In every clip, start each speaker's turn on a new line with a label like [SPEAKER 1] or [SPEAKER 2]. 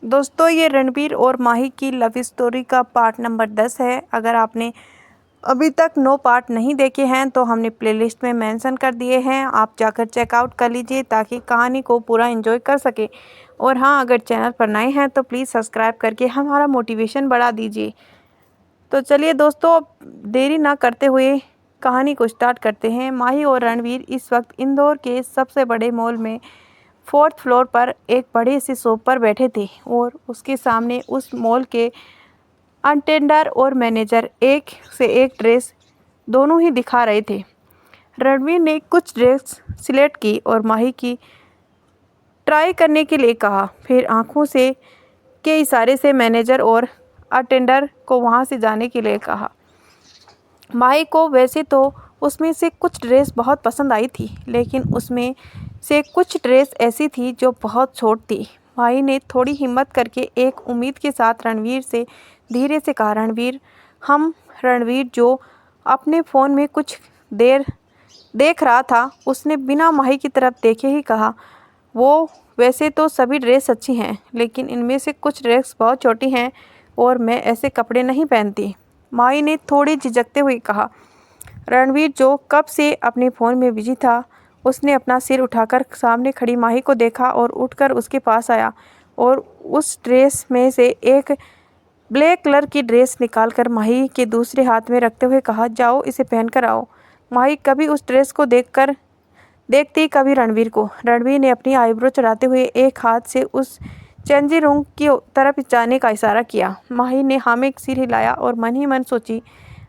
[SPEAKER 1] दोस्तों ये रणबीर और माही की लव स्टोरी का पार्ट नंबर 10 है। अगर आपने अभी तक 9 पार्ट नहीं देखे हैं तो हमने प्लेलिस्ट में मेंशन कर दिए हैं, आप जाकर चेकआउट कर लीजिए ताकि कहानी को पूरा एंजॉय कर सके। और हाँ, अगर चैनल पर नए हैं तो प्लीज़ सब्सक्राइब करके हमारा मोटिवेशन बढ़ा दीजिए। तो चलिए दोस्तों, अब देरी ना करते हुए कहानी को स्टार्ट करते हैं। माही और रणवीर इस वक्त इंदौर के सबसे बड़े मॉल में 4th फ्लोर पर एक बड़े से शॉप पर बैठे थे और उसके सामने उस मॉल के अटेंडर और मैनेजर एक से एक ड्रेस दोनों ही दिखा रहे थे। रणवीर ने कुछ ड्रेस सिलेक्ट की और माही की ट्राई करने के लिए कहा, फिर आंखों से के इशारे से मैनेजर और अटेंडर को वहां से जाने के लिए कहा। माही को वैसे तो उसमें से कुछ ड्रेस बहुत पसंद आई थी, लेकिन उसमें से कुछ ड्रेस ऐसी थी जो बहुत छोट थी। माही ने थोड़ी हिम्मत करके एक उम्मीद के साथ रणवीर से धीरे से कहा, रणवीर हम रणवीर जो अपने फ़ोन में कुछ देर देख रहा था, उसने बिना माही की तरफ देखे ही कहा, वो वैसे तो सभी ड्रेस अच्छी हैं, लेकिन इनमें से कुछ ड्रेस बहुत छोटी हैं और मैं ऐसे कपड़े नहीं पहनती। माही ने थोड़ी झिझकते हुए कहा। रणवीर जो कब से अपने फ़ोन में बिजी था, उसने अपना सिर उठाकर सामने खड़ी माही को देखा और उठकर उसके पास आया और उस ड्रेस में से एक ब्लैक कलर की ड्रेस निकालकर माही के दूसरे हाथ में रखते हुए कहा, जाओ इसे पहनकर आओ। माही कभी उस ड्रेस को देखती कभी रणवीर को। रणवीर ने अपनी आईब्रो चढ़ाते हुए एक हाथ से उस चेंजिंग रूम की तरफ जाने का इशारा किया। माही ने हाँ में सिर हिलाया और मन ही मन सोची,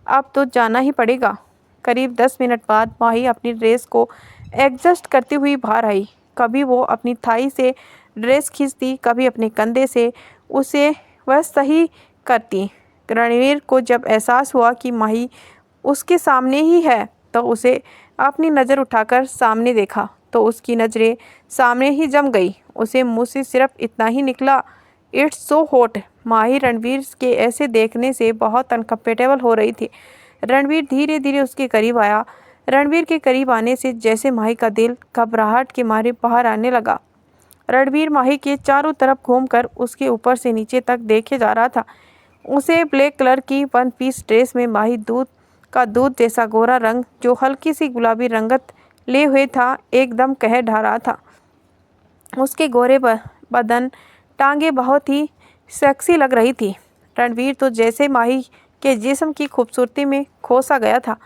[SPEAKER 1] अब तो जाना ही पड़ेगा। करीब 10 मिनट बाद माही अपनी ड्रेस को एडजस्ट करती हुई बाहर आई। कभी वो अपनी थाई से ड्रेस खींचती, कभी अपने कंधे से उसे वह सही करती। रणवीर को जब एहसास हुआ कि माही उसके सामने ही है तो उसे अपनी नज़र उठाकर सामने देखा तो उसकी नज़रें सामने ही जम गई। उसे मुंह से सिर्फ इतना ही निकला, इट्स सो हॉट। माही रणवीर के ऐसे देखने से बहुत अनकंफर्टेबल हो रही थी। रणवीर धीरे धीरे उसके करीब आया। रणवीर के करीब आने से जैसे माही का दिल घबराहट के मारे बाहर आने लगा। रणवीर माही के चारों तरफ घूमकर उसके ऊपर से नीचे तक देखे जा रहा था। उसे ब्लैक कलर की वन पीस ड्रेस में माही दूध जैसा गोरा रंग जो हल्की सी गुलाबी रंगत ले हुए था, एकदम कह ढा रहा था। उसके गोरे बदन टांगे बहुत ही सेक्सी लग रही थी। रणवीर तो जैसे माही के जिस्म की खूबसूरती में खो सा गया था।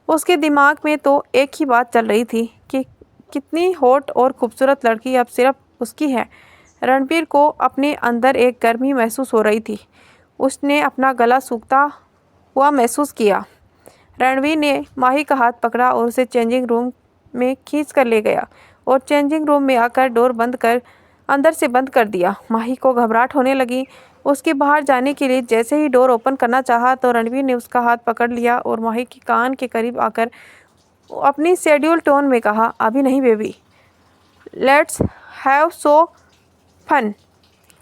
[SPEAKER 1] उसके दिमाग में तो एक ही बात चल रही थी कि कितनी हॉट और खूबसूरत लड़की अब सिर्फ उसकी है। रणवीर को अपने अंदर एक गर्मी महसूस हो रही थी। उसने अपना गला सूखता हुआ महसूस किया। रणवीर ने माही का हाथ पकड़ा और उसे चेंजिंग रूम में खींच कर ले गया और चेंजिंग रूम में आकर डोर बंद कर अंदर से बंद कर दिया। माही को घबराहट होने लगी। उसके बाहर जाने के लिए जैसे ही डोर ओपन करना चाहा तो रणवीर ने उसका हाथ पकड़ लिया और माही के कान के करीब आकर अपनी शेड्यूल टोन में कहा, अभी नहीं baby, let's have so fun.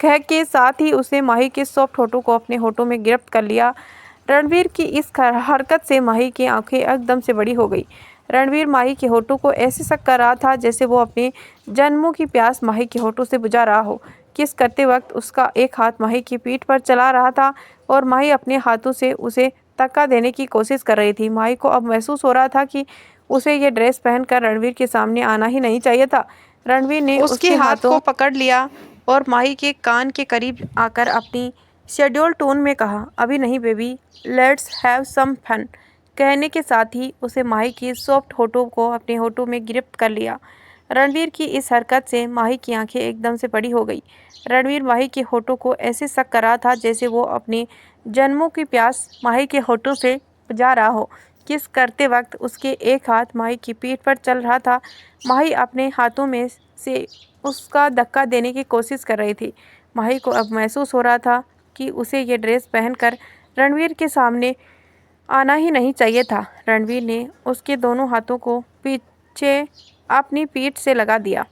[SPEAKER 1] कह के साथ ही उसने माही के सॉफ्ट होठों को अपने होठों में गिरफ्त कर लिया। रणवीर की इस हरकत से माही की आंखें एकदम से बड़ी हो गई। रणवीर माही के होठों को ऐसे शक कर रहा था जैसे वो अपने जन्मों की प्यास माही के होठों से बुझा रहा हो। किस करते वक्त उसका एक हाथ माही की पीठ पर चला रहा था और माही अपने हाथों से उसे धक्का देने की कोशिश कर रही थी। माही को अब महसूस हो रहा था कि उसे ये ड्रेस पहनकर रणवीर के सामने आना ही नहीं चाहिए था। रणवीर ने उसके हाथों को पकड़ लिया और माही के कान के करीब आकर अपनी शेड्यूल टोन में कहा, अभी नहीं baby, let's have some fun. कहने के साथ ही उसे माही की सॉफ्ट होठों को अपने होठों में गिरफ्त कर लिया। रणवीर की इस हरकत से माही की आंखें एकदम से बड़ी हो गई। रणवीर माही के होठों को ऐसे शक कर रहा था जैसे वो अपने जन्मों की प्यास माही के होठों से बुझा रहा हो। किस करते वक्त उसके एक हाथ माही की पीठ पर चल रहा था। माही अपने हाथों में से उसका धक्का देने की कोशिश कर रही थी। माही को अब महसूस हो रहा था कि उसे ये ड्रेस पहनकर रणवीर के सामने आना ही नहीं चाहिए था। रणवीर ने उसके दोनों हाथों को पीछे अपनी पीठ से लगा दिया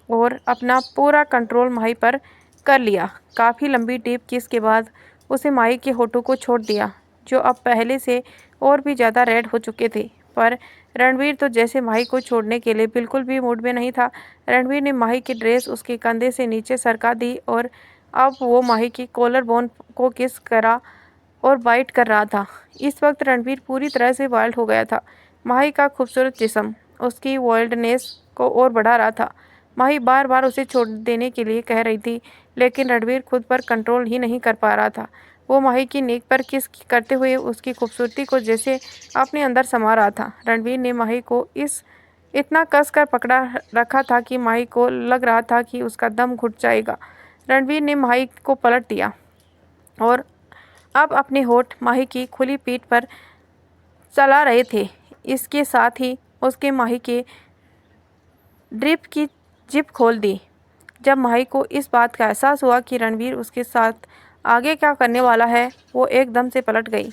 [SPEAKER 1] और अपना पूरा कंट्रोल माही पर कर लिया। काफ़ी लंबी डीप किस के बाद उसे माही के होठों को छोड़ दिया, जो अब पहले से और भी ज़्यादा रेड हो चुके थे। पर रणवीर तो जैसे माही को छोड़ने के लिए बिल्कुल भी मूड में नहीं था। रणवीर ने माही की ड्रेस उसके कंधे से नीचे सरका दी और अब वो माही की कॉलर बोन को किस करा और बाइट कर रहा था। इस वक्त रणवीर पूरी तरह से वाइल्ड हो गया था। माही का खूबसूरत जिस्म उसकी वाइल्डनेस को और बढ़ा रहा था। माही बार बार उसे छोड़ देने के लिए कह रही थी, लेकिन रणवीर खुद पर कंट्रोल ही नहीं कर पा रहा था। वो माही की नेक पर किस करते हुए उसकी खूबसूरती को जैसे अपने अंदर समा रहा था। रणवीर ने माही को इतना कस कर पकड़ा रखा था कि माही को लग रहा था कि उसका दम घुट जाएगा। रणवीर ने माही को पलट दिया और अब अपने होठ माही की खुली पीठ पर चला रहे थे। इसके साथ ही उसके माही के ड्रिप की जिप खोल दी। जब माही को इस बात का एहसास हुआ कि रणवीर उसके साथ आगे क्या करने वाला है, वो एकदम से पलट गई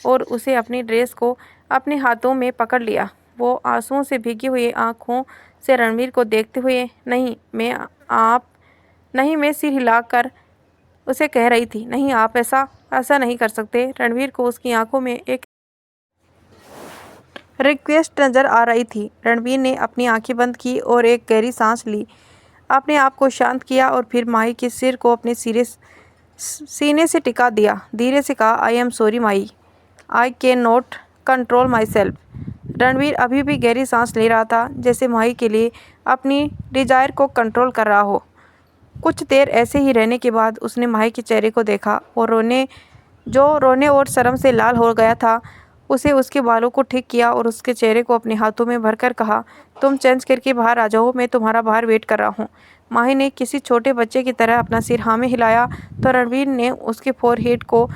[SPEAKER 1] और उसे अपनी ड्रेस को अपने हाथों में पकड़ लिया। वो आंसुओं से भीगी हुई आंखों से रणवीर को देखते हुए नहीं मैं सिर हिलाकर उसे कह रही थी, नहीं आप ऐसा नहीं कर सकते। रणवीर को उसकी आंखों में एक रिक्वेस्ट नज़र आ रही थी। रणवीर ने अपनी आंखें बंद की और एक गहरी सांस ली। अपने आप को शांत किया और फिर माही के सिर को अपने सीने से टिका दिया। धीरे से कहा, I am sorry Mahi, I can not control my self. Ranveer अभी भी गहरी सांस ले रहा था, जैसे माही के लिए अपनी डिजायर को कंट्रोल कर रहा हो। कुछ देर ऐसे ही रहने के बाद उसने माही के चेहरे को देखा और रोने और शर्म से लाल हो गया था। उसे उसके बालों को ठीक किया और उसके चेहरे को अपने हाथों में भरकर कहा, तुम चेंज करके बाहर आ जाओ, मैं तुम्हारा बाहर वेट कर रहा हूँ। माही ने किसी छोटे बच्चे की तरह अपना सिर हाँ में हिलाया तो रणवीर ने उसके फोरहेड को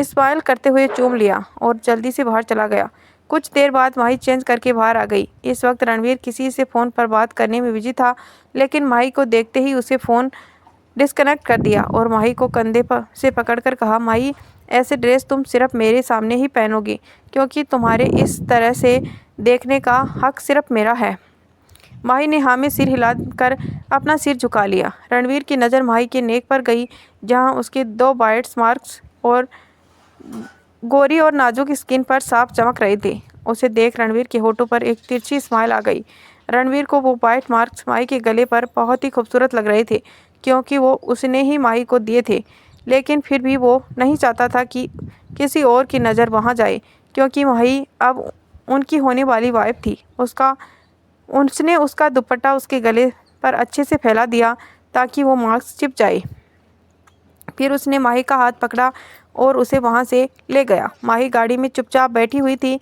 [SPEAKER 1] स्माइल करते हुए चूम लिया और जल्दी से बाहर चला गया। कुछ देर बाद माही चेंज करके बाहर आ गई। इस वक्त रणवीर किसी से फ़ोन पर बात करने में बिजी था, लेकिन माही को देखते ही उसे फ़ोन डिस्कनेक्ट कर दिया और माही को कंधे से पकड़कर कहा, माही ऐसे ड्रेस तुम सिर्फ मेरे सामने ही पहनोगी, क्योंकि तुम्हारे इस तरह से देखने का हक सिर्फ मेरा है। माही ने हाँ में सिर हिलाकर अपना सिर झुका लिया। रणवीर की नज़र माही के नेक पर गई, जहाँ उसके 2 बाइट्स मार्क्स और गोरी और नाजुक स्किन पर साफ चमक रहे थे। उसे देख रणवीर के होठों पर एक तिरछी स्माइल आ गई। रणवीर को वो बाइट मार्क्स माही के गले पर बहुत ही खूबसूरत लग रहे थे, क्योंकि वो उसने ही माही को दिए थे। लेकिन फिर भी वो नहीं चाहता था कि किसी और की नज़र वहाँ जाए, क्योंकि माही अब उनकी होने वाली वाइफ थी। उसने उसका दुपट्टा उसके गले पर अच्छे से फैला दिया ताकि वो मार्क्स चिप जाए। फिर उसने माही का हाथ पकड़ा और उसे वहाँ से ले गया। माही गाड़ी में चुपचाप बैठी हुई थी।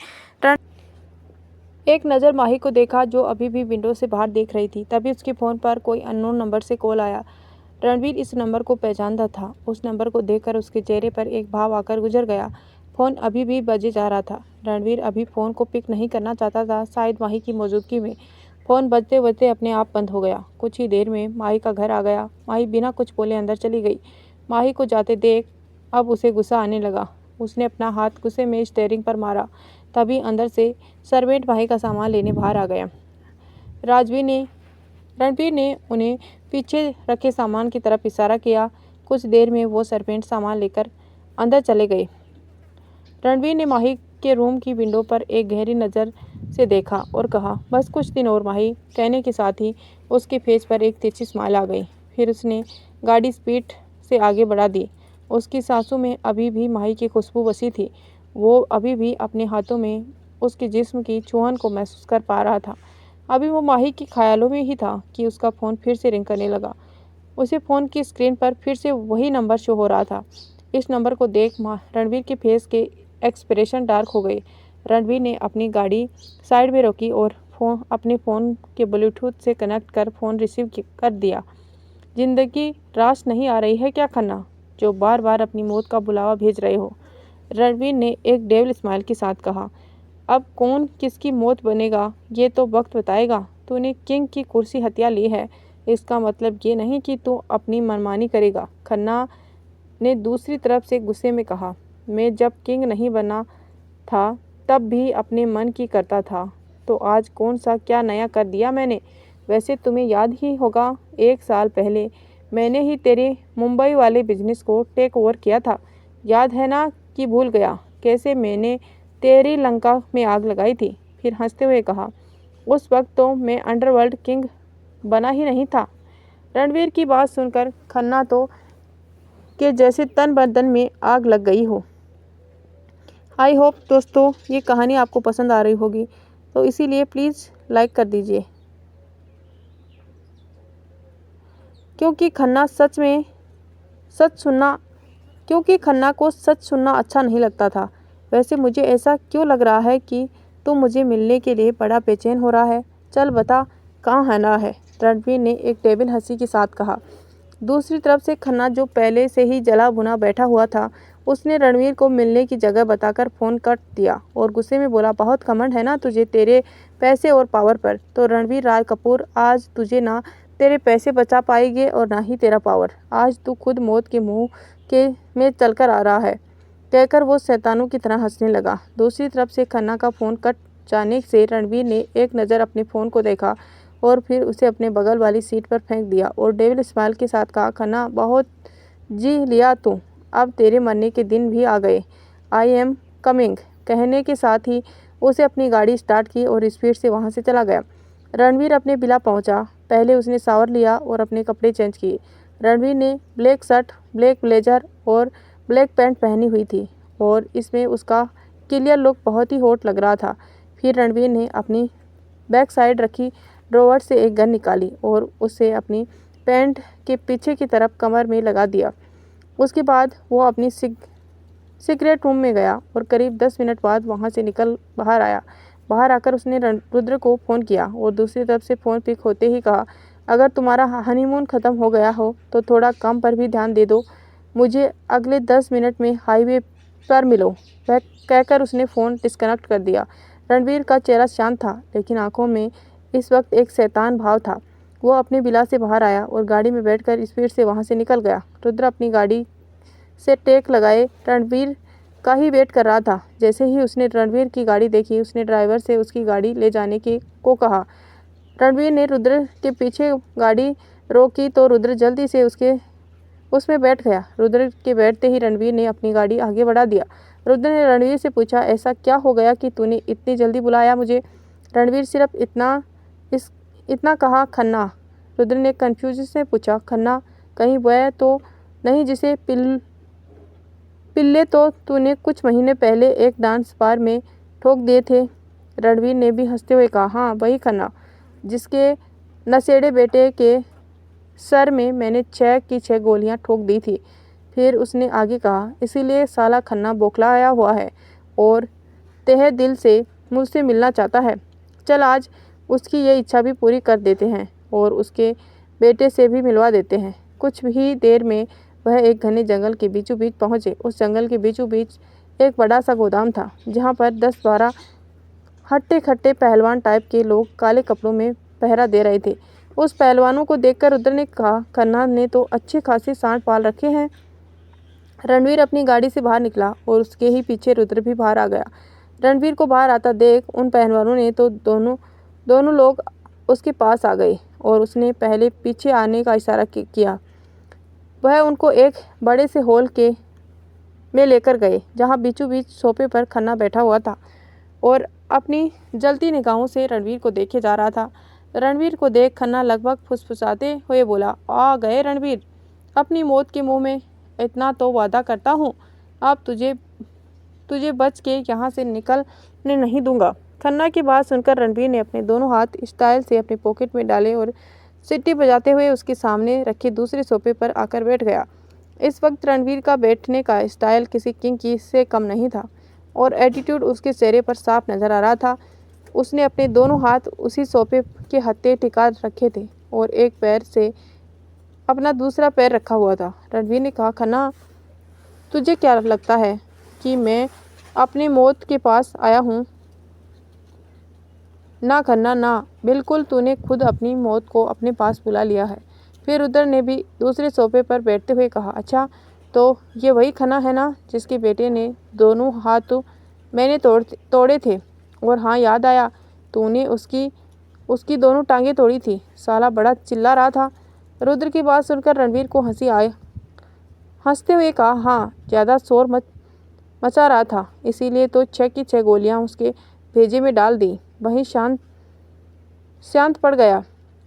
[SPEAKER 1] एक नज़र माही को देखा, जो अभी भी विंडो से बाहर देख रही थी। तभी उसके फ़ोन पर कोई अननोन नंबर से कॉल आया। रणवीर इस नंबर को पहचानता था। उस नंबर को देखकर उसके चेहरे पर एक भाव आकर गुजर गया। फ़ोन अभी भी बजे जा रहा था। रणवीर अभी फ़ोन को पिक नहीं करना चाहता था, शायद माही की मौजूदगी में। फ़ोन बजते बजते अपने आप बंद हो गया। कुछ ही देर में माही का घर आ गया। माही बिना कुछ बोले अंदर चली गई। माही को जाते देख अब उसे गुस्सा आने लगा। उसने अपना हाथ गुस्से में स्टीयरिंग पर मारा। तभी अंदर से सर्वेंट माही का सामान लेने बाहर आ गया। रणवीर ने उन्हें पीछे रखे सामान की तरफ इशारा किया। कुछ देर में वो सर्वेंट सामान लेकर अंदर चले गए। रणवीर ने माही के रूम की विंडो पर एक गहरी नज़र से देखा और कहा, बस कुछ दिन और माही। कहने के साथ ही उसके फेस पर एक तिरछी स्माइल आ गई। फिर उसने गाड़ी स्पीड से आगे बढ़ा दी। उसकी सांसों में अभी भी माही की खुशबू बसी थी। वो अभी भी अपने हाथों में उसके जिस्म की छुअन को महसूस कर पा रहा था। अभी वो माही के ख्यालों में ही था कि उसका फ़ोन फिर से रिंग करने लगा। उसे फ़ोन की स्क्रीन पर फिर से वही नंबर शो हो रहा था। इस नंबर को देख रणवीर के फेस के एक्सप्रेशन डार्क हो गए। रणवीर ने अपनी गाड़ी साइड में रोकी और अपने फ़ोन के ब्लूटूथ से कनेक्ट कर फ़ोन रिसीव कर दिया। ज़िंदगी रास नहीं आ रही है क्या खन्ना, जो बार बार अपनी मौत का बुलावा भेज रहे हो? रणवीर ने एक डेविल स्माइल के साथ कहा, अब कौन किसकी मौत बनेगा ये तो वक्त बताएगा। तूने किंग की कुर्सी हत्या ली है, इसका मतलब ये नहीं कि तू अपनी मनमानी करेगा। खन्ना ने दूसरी तरफ से गुस्से में कहा, मैं जब किंग नहीं बना था तब भी अपने मन की करता था, तो आज कौन सा क्या नया कर दिया मैंने। वैसे तुम्हें याद ही होगा, 1 साल पहले मैंने ही तेरे मुंबई वाले बिजनेस को टेक ओवर किया था। याद है ना कि भूल गया कैसे मैंने तेरी लंका में आग लगाई थी। फिर हंसते हुए कहा, उस वक्त तो मैं अंडरवर्ल्ड किंग बना ही नहीं था। रणवीर की बात सुनकर खन्ना तो के जैसे तन बदन में आग लग गई हो। आई होप दोस्तों ये कहानी आपको पसंद आ रही होगी, तो इसीलिए प्लीज़ लाइक कर दीजिए, क्योंकि खन्ना को सच सुनना अच्छा नहीं लगता था। वैसे मुझे ऐसा क्यों लग रहा है कि तू मुझे मिलने के लिए बड़ा बेचैन हो रहा है। चल बता कहाँ आना है, रणवीर ने एक टेबल हंसी के साथ कहा। दूसरी तरफ से खन्ना जो पहले से ही जला भुना बैठा हुआ था, उसने रणवीर को मिलने की जगह बताकर फ़ोन काट दिया और गुस्से में बोला, बहुत घमंड है ना तुझे तेरे पैसे और पावर पर। तो रणवीर राय कपूर, आज तुझे ना तेरे पैसे बचा पाएंगे और ना ही तेरा पावर। आज तू खुद मौत के मुंह के में चलकर आ रहा है, कहकर वो शैतानों की तरह हंसने लगा। दूसरी तरफ से खन्ना का फ़ोन कट जाने से रणवीर ने एक नज़र अपने फ़ोन को देखा और फिर उसे अपने बगल वाली सीट पर फेंक दिया और डेविल स्माइल के साथ कहा, खन्ना बहुत जी लिया तू, अब तेरे मरने के दिन भी आ गए। आई एम कमिंग, कहने के साथ ही उसे अपनी गाड़ी स्टार्ट की और स्पीड से वहाँ से चला गया। रणवीर अपने विला पहुँचा। पहले उसने शावर लिया और अपने कपड़े चेंज किए। रणवीर ने ब्लैक शर्ट, ब्लैक ब्लेजर और ब्लैक पैंट पहनी हुई थी और इसमें उसका क्लियर लुक बहुत ही हॉट लग रहा था। फिर रणवीर ने अपनी बैक साइड रखी ड्रॉवर से एक गन निकाली और उसे अपनी पैंट के पीछे की तरफ कमर में लगा दिया। उसके बाद वो अपनी सीक्रेट रूम में गया और करीब 10 मिनट बाद वहाँ से निकल बाहर आया। बाहर आकर उसने रुद्र को फ़ोन किया और दूसरी तरफ से फ़ोन पिक होते ही कहा, अगर तुम्हारा हनीमून ख़त्म हो गया हो तो थोड़ा काम पर भी ध्यान दे दो, मुझे अगले 10 मिनट में हाईवे पर मिलो। वह कहकर उसने फ़ोन डिस्कनेक्ट कर दिया। रणवीर का चेहरा शांत था, लेकिन आंखों में इस वक्त एक शैतान भाव था। वो अपने विला से बाहर आया और गाड़ी में बैठकर स्पीड से वहाँ से निकल गया। रुद्र अपनी गाड़ी से टेक लगाए रणवीर का ही वेट कर रहा था। जैसे ही उसने रणवीर की गाड़ी देखी, उसने ड्राइवर से उसकी गाड़ी ले जाने को कहा। रणवीर ने रुद्र के पीछे गाड़ी रोकी तो रुद्र जल्दी से उसमें बैठ गया। रुद्र के बैठते ही रणवीर ने अपनी गाड़ी आगे बढ़ा दिया। रुद्र ने रणवीर से पूछा, ऐसा क्या हो गया कि तूने इतनी जल्दी बुलाया मुझे। रणवीर सिर्फ इतना कहा, खन्ना। रुद्र ने कन्फ्यूजन से पूछा, खन्ना कहीं वह तो नहीं जिसे पिल्ले तो तूने कुछ महीने पहले एक डांस बार में ठोक दिए थे। रणवीर ने भी हंसते हुए कहा, हाँ वही खन्ना जिसके नशेड़े बेटे के सर में मैंने 6 की 6 गोलियां ठोक दी थी। फिर उसने आगे कहा, इसीलिए साला खन्ना बौखला आया हुआ है और तहे दिल से मुझसे मिलना चाहता है। चल आज उसकी ये इच्छा भी पूरी कर देते हैं और उसके बेटे से भी मिलवा देते हैं। कुछ ही देर में वह एक घने जंगल के बीचों बीच पहुँचे। उस जंगल के बीचों बीच एक बड़ा सा गोदाम था, जहाँ पर 10-12 हट्टे खट्टे पहलवान टाइप के लोग काले कपड़ों में पहरा दे रहे थे। उस पहलवानों को देखकर रुद्र ने कहा, खन्ना ने तो अच्छे खासे सांड पाल रखे हैं। रणवीर अपनी गाड़ी से बाहर निकला और उसके ही पीछे रुद्र भी बाहर आ गया। रणवीर को बाहर आता देख उन पहलवानों ने तो दोनों लोग उसके पास आ गए और उसने पहले पीछे आने का इशारा किया। वह उनको एक बड़े से हॉल में लेकर गए, जहाँ बीचों बीच सोफे पर खन्ना बैठा हुआ था और अपनी जलती निगाहों से रणवीर को देखे जा रहा था। रणवीर को देख खन्ना लगभग फुसफुसाते हुए बोला, आ गए रणवीर, अपनी मौत के मुंह में। इतना तो वादा करता हूँ, अब तुझे बच के यहाँ से निकलने नहीं दूंगा। खन्ना की बात सुनकर रणवीर ने अपने दोनों हाथ स्टाइल से अपने पॉकेट में डाले और सीटी बजाते हुए उसके सामने रखे दूसरे सोफे पर आकर बैठ गया। इस वक्त रणवीर का बैठने का स्टाइल किसी किंग की से कम नहीं था और एटीट्यूड उसके चेहरे पर साफ नजर आ रहा था। उसने अपने दोनों हाथ उसी सोफे के हत्थे टिका रखे थे और एक पैर से अपना दूसरा पैर रखा हुआ था। रणवीर ने कहा, खन्ना तुझे क्या लगता है कि मैं अपनी मौत के पास आया हूँ? ना खन्ना ना, बिल्कुल तूने खुद अपनी मौत को अपने पास बुला लिया है। फिर रुद्र ने भी दूसरे सोफे पर बैठते हुए कहा, अच्छा तो ये वही खन्ना है ना जिसके बेटे ने दोनों हाथ मैंने तोड़े थे। और हाँ याद आया, तूने उसकी दोनों टांगें तोड़ी थी। साला बड़ा चिल्ला रहा था। रुद्र की बात सुनकर रणवीर को हंसी आए। हंसते हुए कहा, हाँ ज़्यादा शोर मचा रहा था, इसीलिए तो 6 की 6 गोलियां उसके भेजे में डाल दी, वहीं शांत पड़ गया।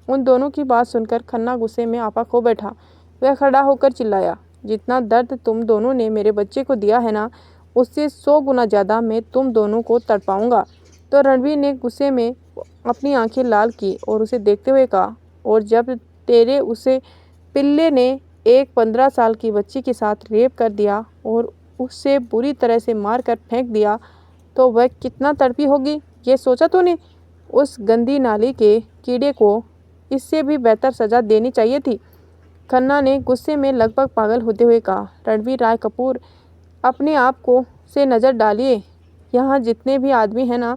[SPEAKER 1] उन दोनों की बात सुनकर खन्ना गुस्से में आपा खो बैठा। वह खड़ा होकर चिल्लाया, जितना दर्द तुम दोनों ने मेरे बच्चे को दिया है ना, उससे 100 गुना ज़्यादा मैं तुम दोनों को तड़पाऊंगा। तो रणवीर ने गुस्से में अपनी आंखें लाल की और उसे देखते हुए कहा, और जब तेरे उसे पिल्ले ने एक 15 साल की बच्ची के साथ रेप कर दिया और उससे बुरी तरह से मार कर फेंक दिया, तो वह कितना तड़पी होगी, ये सोचा तूने? उस गंदी नाली के कीड़े को इससे भी बेहतर सज़ा देनी चाहिए थी। खन्ना ने गुस्से में लगभग पागल होते हुए कहा, रणवीर राय कपूर, अपने आप को से नज़र डालिए। यहाँ जितने भी आदमी हैं ना,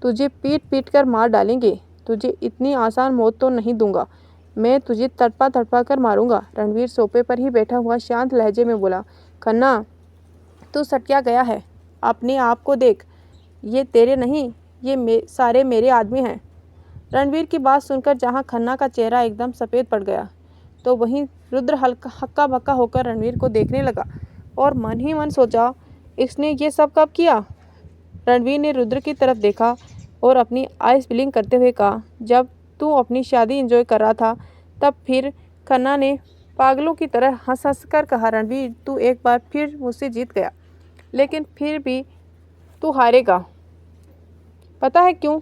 [SPEAKER 1] तुझे पीट पीट कर मार डालेंगे। तुझे इतनी आसान मौत तो नहीं दूंगा। मैं तुझे तड़पा तड़पा कर मारूंगा। रणवीर सोफे पर ही बैठा हुआ शांत लहजे में बोला, खन्ना, तू सटका गया है। अपने आप को देख। ये तेरे नहीं, ये सारे मेरे आदमी हैं। रणवीर की बात सुनकर जहाँ खन्ना का चेहरा एकदम सफ़ेद पड़ गया, तो वहीं रुद्र हक्का बक्का होकर रणवीर को देखने लगा और मन ही मन सोचा, इसने ये सब कब किया? रणवीर ने रुद्र की तरफ देखा और अपनी आइस ब्लिंक करते हुए कहा, जब तू अपनी शादी एंजॉय कर रहा था तब। फिर खन्ना ने पागलों की तरह हंस हंस कर कहा, रणवीर, तू एक बार फिर मुझसे जीत गया, लेकिन फिर भी तू हारेगा। पता है क्यों?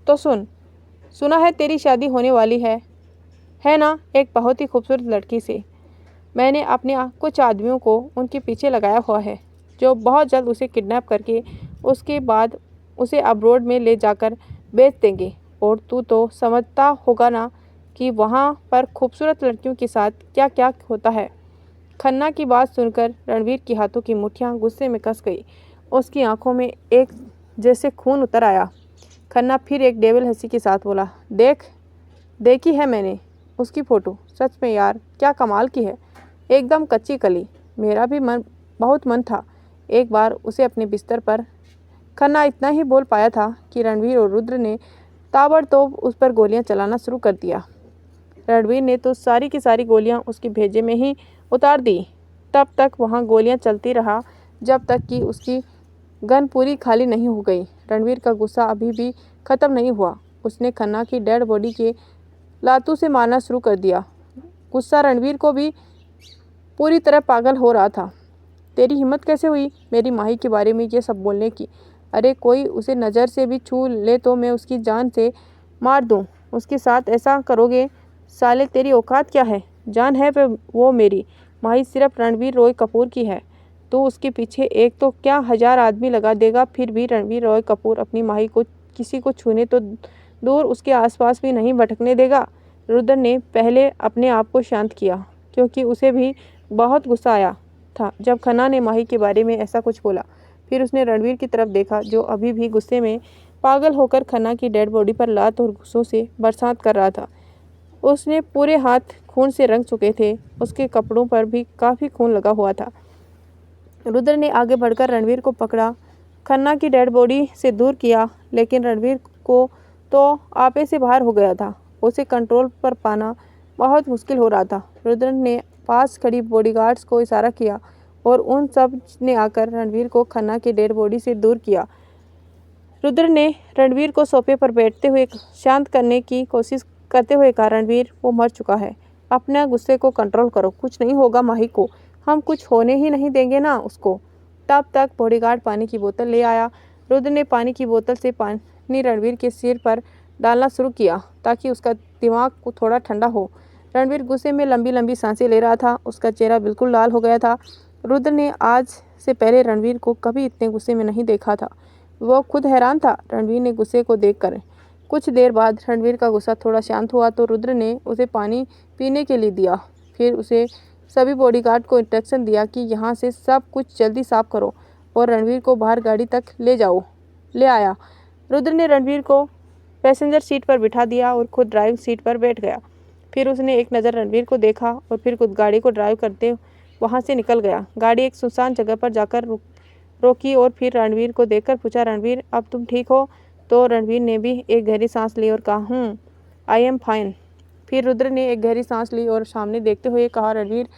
[SPEAKER 1] तो सुना है तेरी शादी होने वाली है ना, एक बहुत ही खूबसूरत लड़की से। मैंने अपने कुछ आदमियों को उनके पीछे लगाया हुआ है, जो बहुत जल्द उसे किडनैप करके उसके बाद उसे अब्रोड में ले जाकर बेच देंगे। और तू तो समझता होगा ना कि वहाँ पर खूबसूरत लड़कियों के साथ क्या क्या होता है। खन्ना की बात सुनकर रणवीर की हाथों की मुट्ठियाँ गुस्से में कस गई। उसकी आंखों में एक जैसे खून उतर आया। खन्ना फिर एक डेविल हंसी के साथ बोला, देखी है मैंने उसकी फ़ोटो। सच में यार, क्या कमाल की है, एकदम कच्ची कली। मेरा भी बहुत मन था एक बार उसे अपने बिस्तर पर। खन्ना इतना ही बोल पाया था कि रणवीर और रुद्र ने ताबड़तोड़ उस पर गोलियां चलाना शुरू कर दिया। रणवीर ने तो सारी की सारी गोलियां उसके भेजे में ही उतार दी। तब तक वहां गोलियां चलती रहा जब तक कि उसकी गन पूरी खाली नहीं हो गई। रणवीर का गुस्सा अभी भी ख़त्म नहीं हुआ। उसने खन्ना की डेड बॉडी के लातों से मारना शुरू कर दिया। गुस्सा रणवीर को भी पूरी तरह पागल हो रहा था। तेरी हिम्मत कैसे हुई मेरी माही के बारे में ये सब बोलने की? अरे कोई उसे नज़र से भी छू ले तो मैं उसकी जान से मार दूं। उसके साथ ऐसा करोगे? साले, तेरी औकात क्या है? जान है वो मेरी माही सिर्फ रणवीर रॉय कपूर की है। तो उसके पीछे एक तो क्या 1000 आदमी लगा देगा, फिर भी रणवीर रॉय कपूर अपनी माही को किसी को छूने तो दूर उसके आसपास भी नहीं भटकने देगा। रुद्र ने पहले अपने आप को शांत किया, क्योंकि उसे भी बहुत गुस्सा आया था जब खन्ना ने माही के बारे में ऐसा कुछ बोला। फिर उसने रणवीर की तरफ देखा, जो अभी भी गुस्से में पागल होकर खन्ना की डेड बॉडी पर लात और गुस्सों से बरसात कर रहा था। उसने पूरे हाथ खून से रंग चुके थे। उसके कपड़ों पर भी काफ़ी खून लगा हुआ था। रुद्र ने आगे बढ़कर रणवीर को पकड़ा, खन्ना की डेड बॉडी से दूर किया, लेकिन रणवीर को तो आपे से बाहर हो गया था। उसे कंट्रोल पर पाना बहुत मुश्किल हो रहा था। रुद्र ने पास खड़ी बॉडीगार्ड्स को इशारा किया और उन सब ने आकर रणवीर को खन्ना की डेड बॉडी से दूर किया। रुद्र ने रणवीर को सोफे पर बैठते हुए शांत करने की कोशिश करते हुए कहा, रणवीर, वो मर चुका है। अपने गुस्से को कंट्रोल करो, कुछ नहीं होगा माही को, हम कुछ होने ही नहीं देंगे ना उसको। तब तक बॉडीगार्ड पानी की बोतल ले आया। रुद्र ने पानी की बोतल से पानी रणवीर के सिर पर डालना शुरू किया ताकि उसका दिमाग को थोड़ा ठंडा हो। रणवीर गुस्से में लंबी लंबी सांसें ले रहा था। उसका चेहरा बिल्कुल लाल हो गया था। रुद्र ने आज से पहले रणवीर को कभी इतने गुस्से में नहीं देखा था। वो खुद हैरान था रणवीर ने गुस्से को देखकर। कुछ देर बाद रणवीर का गुस्सा थोड़ा शांत हुआ तो रुद्र ने उसे पानी पीने के लिए दिया। फिर उसे सभी बॉडीगार्ड को इंस्ट्रक्शन दिया कि यहाँ से सब कुछ जल्दी साफ करो और रणवीर को बाहर गाड़ी तक ले आया। रुद्र ने रणवीर को पैसेंजर सीट पर बिठा दिया और खुद ड्राइविंग सीट पर बैठ गया। फिर उसने एक नज़र रणवीर को देखा और फिर खुद गाड़ी को ड्राइव करते वहाँ से निकल गया। गाड़ी एक सुनसान जगह पर जाकर रोकी और फिर रणवीर को देखकर पूछा, रणवीर, अब तुम ठीक हो? तो रणवीर ने भी एक गहरी सांस ली और कहा, आई एम फाइन। फिर रुद्र ने एक गहरी सांस ली और सामने देखते हुए कहा, रणवीर,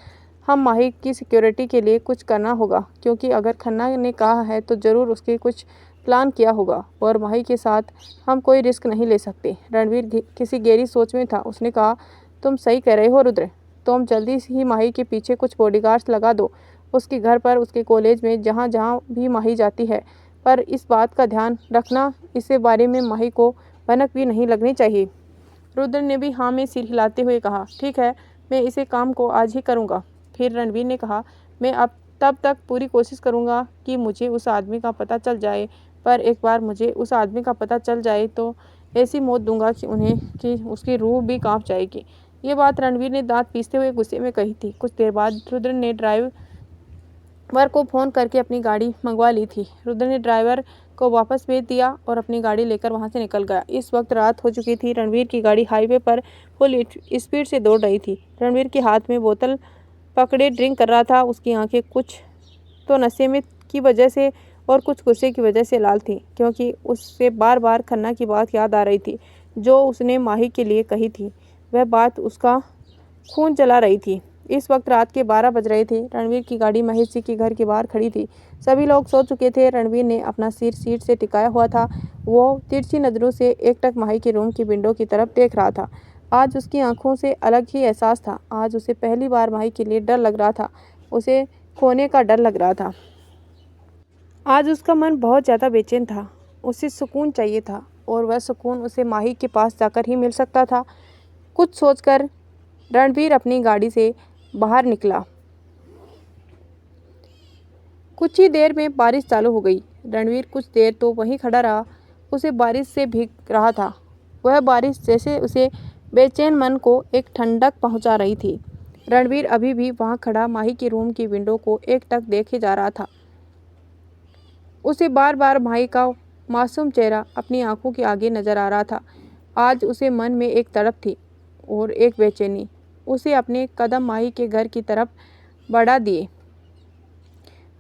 [SPEAKER 1] हम माही की सिक्योरिटी के लिए कुछ करना होगा, क्योंकि अगर खन्ना ने कहा है तो ज़रूर उसके कुछ प्लान किया होगा और माही के साथ हम कोई रिस्क नहीं ले सकते। रणवीर किसी गहरी सोच में था। उसने कहा, तुम सही कह रहे हो रुद्र, तुम जल्दी ही माही के पीछे कुछ बॉडीगार्ड्स लगा दो, उसके घर पर, उसके कॉलेज में, जहाँ जहाँ भी माही जाती है। पर इस बात का ध्यान रखना, इसके बारे में माही को भनक भी नहीं लगनी चाहिए। रुद्र ने भी हाँ में सिर हिलाते हुए कहा, ठीक है, मैं इसे काम को आज ही करूँगा। फिर रणवीर ने कहा, मैं अब तब तक पूरी कोशिश करूँगा कि मुझे उस आदमी का पता चल जाए, पर एक बार मुझे उस आदमी का पता चल जाए तो ऐसी मौत दूंगा कि उसकी रूह भी कांप जाएगी। ये बात रणवीर ने दांत पीसते हुए गुस्से में कही थी। कुछ देर बाद रुद्र ने ड्राइवर को फ़ोन करके अपनी गाड़ी मंगवा ली थी। रुद्र ने ड्राइवर को वापस भेज दिया और अपनी गाड़ी लेकर वहां से निकल गया। इस वक्त रात हो चुकी थी। रणवीर की गाड़ी हाईवे पर फुल स्पीड से दौड़ रही थी। रणवीर के हाथ में बोतल पकड़े ड्रिंक कर रहा था। उसकी आंखें कुछ तो नशे में की वजह से और कुछ गुस्से की वजह से लाल थी, क्योंकि उससे बार बार खन्ना की बात याद आ रही थी जो उसने माही के लिए कही थी। वह बात उसका खून जला रही थी। इस वक्त रात के 12 बज रहे थे। रणवीर की गाड़ी महेश जी के घर के बाहर खड़ी थी। सभी लोग सो चुके थे। रणवीर ने अपना सिर सीट से टिकाया हुआ था। वो तिरछी नज़रों से एकटक माही के रूम की विंडो की तरफ देख रहा था। आज उसकी आंखों से अलग ही एहसास था। आज उसे पहली बार माही के लिए डर लग रहा था। उसे खोने का डर लग रहा था। आज उसका मन बहुत ज़्यादा बेचैन था। उसे सुकून चाहिए था और वह सुकून उसे माही के पास जाकर ही मिल सकता था। कुछ सोचकर रणवीर अपनी गाड़ी से बाहर निकला। कुछ ही देर में बारिश चालू हो गई। रणवीर कुछ देर तो वहीं खड़ा रहा। उसे बारिश से भीग रहा था। वह बारिश जैसे उसे बेचैन मन को एक ठंडक पहुंचा रही थी। रणवीर अभी भी वहां खड़ा माही के रूम की विंडो को एकटक देखे जा रहा था। उसे बार बार माही का मासूम चेहरा अपनी आंखों के आगे नजर आ रहा था। आज उसे मन में एक तड़प थी और एक बेचैनी। उसे अपने कदम माही के घर की तरफ बढ़ा दिए।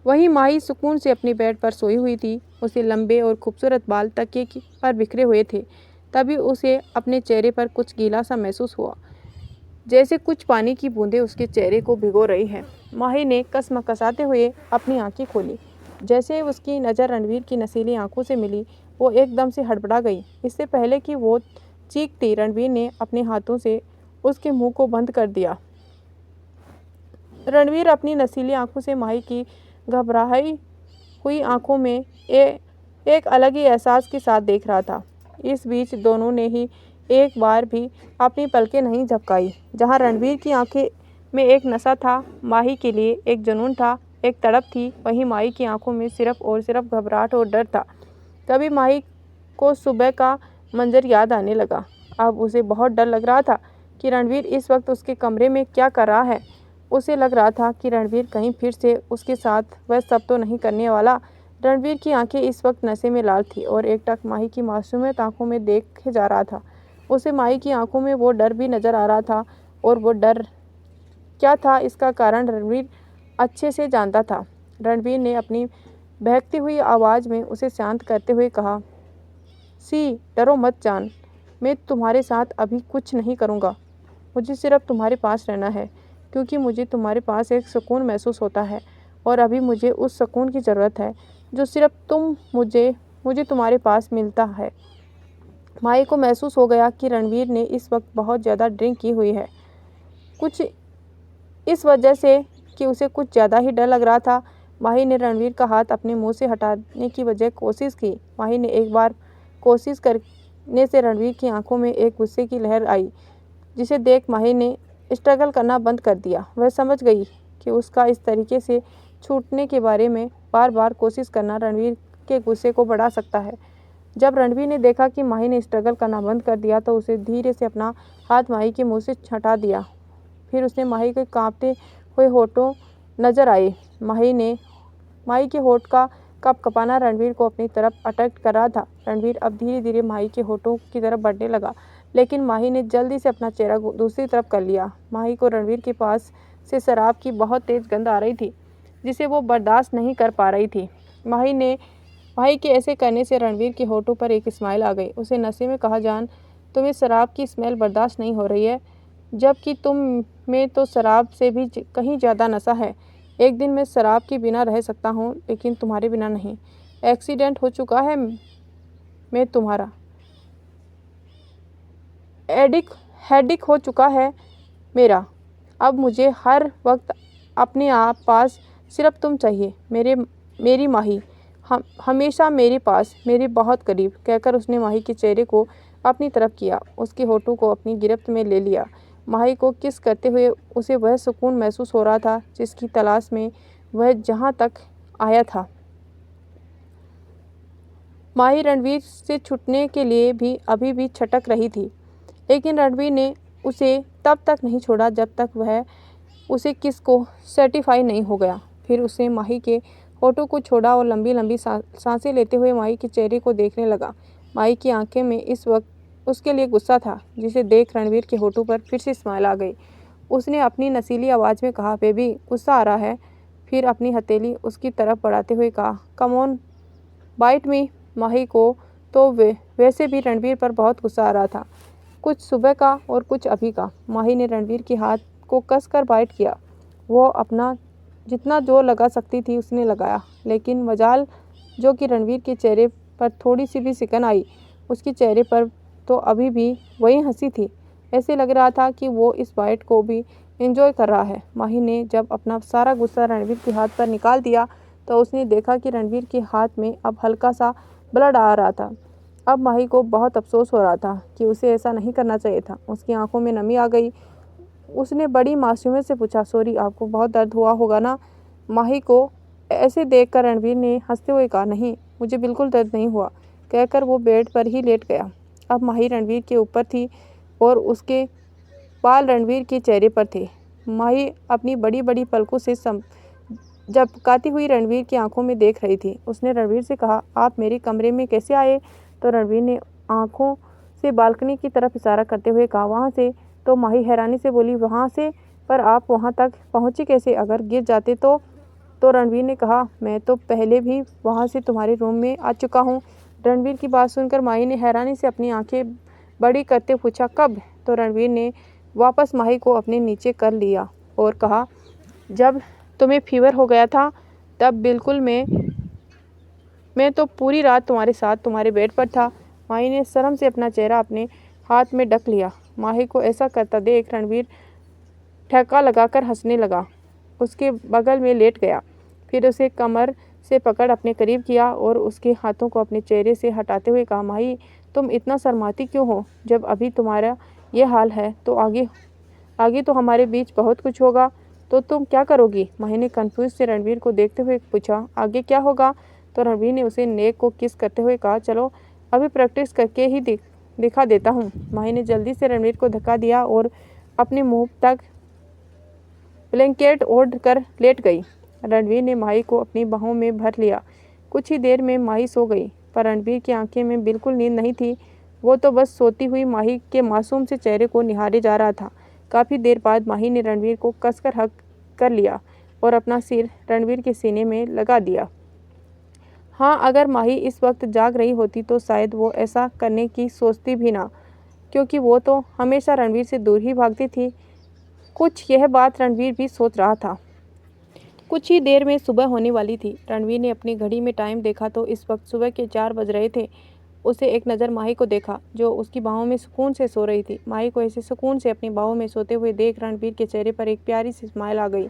[SPEAKER 1] वहीं माही सुकून से अपनी बेड पर सोई हुई थी। उसे लंबे और खूबसूरत बाल तकिए पर बिखरे हुए थे। तभी उसे अपने चेहरे पर कुछ गीला सा महसूस हुआ, जैसे कुछ पानी की बूंदें उसके चेहरे को भिगो रही हैं। माही ने कसमकसाते हुए अपनी आंखें खोली। जैसे उसकी नज़र रणवीर की नशीली आंखों से मिली, वो एकदम से हड़बड़ा गई। इससे पहले कि वो चीखती, रणवीर ने अपने हाथों से उसके मुंह को बंद कर दिया। रणवीर अपनी नशीली आंखों से माही की घबराई हुई आंखों में एक अलग ही एहसास के साथ देख रहा था। इस बीच दोनों ने ही एक बार भी अपनी पलकें नहीं झपकाई। जहां रणवीर की आंखें में एक नशा था, माही के लिए एक जुनून था, एक तड़प थी, वहीं माही की आंखों में सिर्फ और सिर्फ घबराहट और डर था। तभी माही को सुबह का मंजर याद आने लगा। अब उसे बहुत डर लग रहा था कि रणवीर इस वक्त उसके कमरे में क्या कर रहा है। उसे लग रहा था कि रणवीर कहीं फिर से उसके साथ वह सब तो नहीं करने वाला। रणवीर की आंखें इस वक्त नशे में लाल थी और एकटक माही की मासूमियत आंखों में देखे जा रहा था। उसे माही की आंखों में वो डर भी नजर आ रहा था और वो डर क्या था, इसका कारण रणवीर अच्छे से जानता था। रणवीर ने अपनी बहकती हुई आवाज़ में उसे शांत करते हुए कहा, सी, डरो मत जान, मैं तुम्हारे साथ अभी कुछ नहीं करूँगा। मुझे सिर्फ तुम्हारे पास रहना है, क्योंकि मुझे तुम्हारे पास एक सुकून महसूस होता है और अभी मुझे उस सुकून की ज़रूरत है जो सिर्फ मुझे तुम्हारे पास मिलता है। माही को महसूस हो गया कि रणवीर ने इस वक्त बहुत ज़्यादा ड्रिंक की हुई है, कुछ इस वजह से कि उसे कुछ ज़्यादा ही डर लग रहा था। माही ने रणवीर का हाथ अपने मुंह से हटाने की वजह कोशिश की। माही ने एक बार कोशिश करने से रणवीर की आंखों में एक गुस्से की लहर आई, जिसे देख माही ने स्ट्रगल करना बंद कर दिया। वह समझ गई कि उसका इस तरीके से छूटने के बारे में बार बार कोशिश करना रणवीर के गुस्से को बढ़ा सकता है। जब रणवीर ने देखा कि माही ने स्ट्रगल करना बंद कर दिया तो उसे धीरे से अपना हाथ माही के मुंह से हटा दिया। फिर उसने माही के कांपते हुए होठों नजर आए। माही के होठ का कपकपाना रणवीर को अपनी तरफ अट्रैक्ट कर रहा था। रणवीर अब धीरे धीरे माही के होठों की तरफ बढ़ने लगा, लेकिन माही ने जल्दी से अपना चेहरा दूसरी तरफ कर लिया। माही को रणवीर के पास से शराब की बहुत तेज़ गंध आ रही थी, जिसे वो बर्दाश्त नहीं कर पा रही थी। माही के ऐसे करने से रणवीर के होठों पर एक स्माइल आ गई। उसे नशे में कहा, जान, तुम्हें शराब की स्मेल बर्दाश्त नहीं हो रही है, जबकि तुम में तो शराब से भी कहीं ज़्यादा नशा है। एक दिन मैं शराब के बिना रह सकता हूँ, लेकिन तुम्हारे बिना नहीं। एक्सीडेंट हो चुका है, मैं तुम्हारा एडिक हेडिक हो चुका है मेरा। अब मुझे हर वक्त अपने आप पास सिर्फ तुम चाहिए, मेरी माही, हमेशा मेरे पास, मेरे बहुत करीब, कहकर उसने माही के चेहरे को अपनी तरफ किया, उसके होठों को अपनी गिरफ्त में ले लिया। माही को किस करते हुए उसे वह सुकून महसूस हो रहा था जिसकी तलाश में वह जहाँ तक आया था। माही रणवीर से छूटने के लिए भी अभी भी छटक रही थी, लेकिन रणवीर ने उसे तब तक नहीं छोड़ा जब तक वह उसे किस को सर्टिफाई नहीं हो गया। फिर उसने माही के होठों को छोड़ा और लंबी लंबी सांसें लेते हुए माही के चेहरे को देखने लगा। माही की आंखें में इस वक्त उसके लिए गुस्सा था, जिसे देख रणवीर के होठों पर फिर से स्माइल आ गई। उसने अपनी नसीली आवाज़ में कहा, बेबी गुस्सा आ रहा है? फिर अपनी हथेली उसकी तरफ बढ़ाते हुए कहा, कम ऑन बाइट मी। माही को तो वैसे भी रणवीर पर बहुत गुस्सा आ रहा था, कुछ सुबह का और कुछ अभी का। माही ने रणवीर के हाथ को कसकर बाइट किया। वो अपना जितना जोर लगा सकती थी उसने लगाया, लेकिन मजाल जो कि रणवीर के चेहरे पर थोड़ी सी भी सिकन आई, उसके चेहरे पर तो अभी भी वही हंसी थी। ऐसे लग रहा था कि वो इस बाइट को भी एंजॉय कर रहा है। माही ने जब अपना सारा गुस्सा रणवीर के हाथ पर निकाल दिया तो उसने देखा कि रणवीर के हाथ में अब हल्का सा ब्लड आ रहा था। अब माही को बहुत अफसोस हो रहा था कि उसे ऐसा नहीं करना चाहिए था। उसकी आंखों में नमी आ गई। उसने बड़ी मासूमियत से पूछा, सॉरी, आपको बहुत दर्द हुआ होगा ना? माही को ऐसे देखकर रणवीर ने हंसते हुए कहा, नहीं, मुझे बिल्कुल दर्द नहीं हुआ, कहकर वो बेड पर ही लेट गया। अब माही रणवीर के ऊपर थी और उसके बाल रणवीर के चेहरे पर थे। माही अपनी बड़ी बड़ी पलकों से झपकाती हुई रणवीर की आंखों में देख रही थी। उसने रणवीर से कहा, आप मेरे कमरे में कैसे आए? तो रणवीर ने आंखों से बालकनी की तरफ इशारा करते हुए कहा, वहाँ से। तो माही हैरानी से बोली, वहाँ से? पर आप वहाँ तक पहुँची कैसे? अगर गिर जाते तो रणवीर ने कहा, मैं तो पहले भी वहाँ से तुम्हारे रूम में आ चुका हूँ। रणवीर की बात सुनकर माही ने हैरानी से अपनी आंखें बड़ी करते पूछा, कब? तो रणवीर ने वापस माही को अपने नीचे कर लिया और कहा, जब तुम्हें फीवर हो गया था तब बिल्कुल मैं तो पूरी रात तुम्हारे साथ तुम्हारे बेड पर था। माही ने शर्म से अपना चेहरा अपने हाथ में ढक लिया। माही को ऐसा करता देख रणवीर ठक्का लगाकर हंसने लगा, उसके बगल में लेट गया, फिर उसे कमर से पकड़ अपने करीब किया और उसके हाथों को अपने चेहरे से हटाते हुए कहा, माही तुम इतना शर्माती क्यों हो? जब अभी तुम्हारा ये हाल है तो आगे तो हमारे बीच बहुत कुछ होगा, तो तुम क्या करोगी? माही ने कन्फ्यूज से रणवीर को देखते हुए पूछा, आगे क्या होगा? तो रणवीर ने उसे नेक को किस करते हुए कहा, चलो अभी प्रैक्टिस करके ही दिखा देता हूँ। माही ने जल्दी से रणवीर को धक्का दिया और अपने मुंह तक ब्लैंकेट ओढ़ कर लेट गई। रणवीर ने माही को अपनी बाहों में भर लिया। कुछ ही देर में माही सो गई, पर रणवीर की आंखें में बिल्कुल नींद नहीं थी। वो तो बस सोती हुई माही के मासूम से चेहरे को निहारे जा रहा था। काफ़ी देर बाद माही ने रणवीर को कसकर हक कर लिया और अपना सिर रणवीर के सीने में लगा दिया। हाँ, अगर माही इस वक्त जाग रही होती तो शायद वो ऐसा करने की सोचती भी ना, क्योंकि वो तो हमेशा रणवीर से दूर ही भागती थी। कुछ यह बात रणवीर भी सोच रहा था। कुछ ही देर में सुबह होने वाली थी। रणवीर ने अपनी घड़ी में टाइम देखा तो इस वक्त सुबह के 4 बज रहे थे। उसे एक नज़र माही को देखा, जो उसकी बाहों में सुकून से सो रही थी। माही को ऐसे सुकून से अपनी बाहों में सोते हुए देख रणवीर के चेहरे पर एक प्यारी सी स्माइल आ गई।